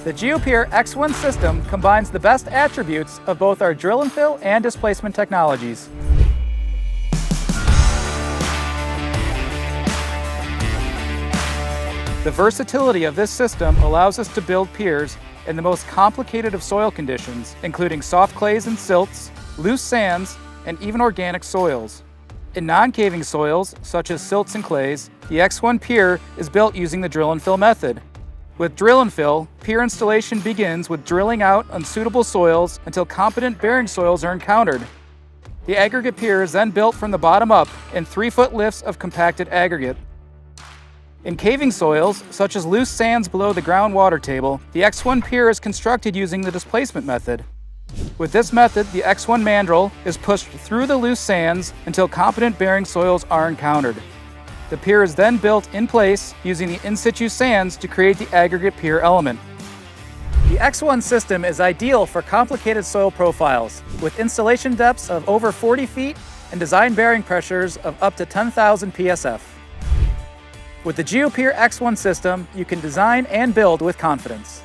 The GEOPIER X1 system combines the best attributes of both our drill and fill and displacement technologies. The versatility of this system allows us to build piers in the most complicated of soil conditions, including soft clays and silts, loose sands, and even organic soils. In non-caving soils, such as silts and clays, the X1 pier is built using the drill and fill method. With drill and fill, pier installation begins with drilling out unsuitable soils until competent bearing soils are encountered. The aggregate pier is then built from the bottom up in 3-foot lifts of compacted aggregate. In caving soils, such as loose sands below the groundwater table, the X1 pier is constructed using the displacement method. With this method, the X1 mandrel is pushed through the loose sands until competent bearing soils are encountered. The pier is then built in place using the in-situ sands to create the aggregate pier element. The X1 system is ideal for complicated soil profiles, with installation depths of over 40 feet and design bearing pressures of up to 10,000 psf. With the GEOPIER X1 system, you can design and build with confidence.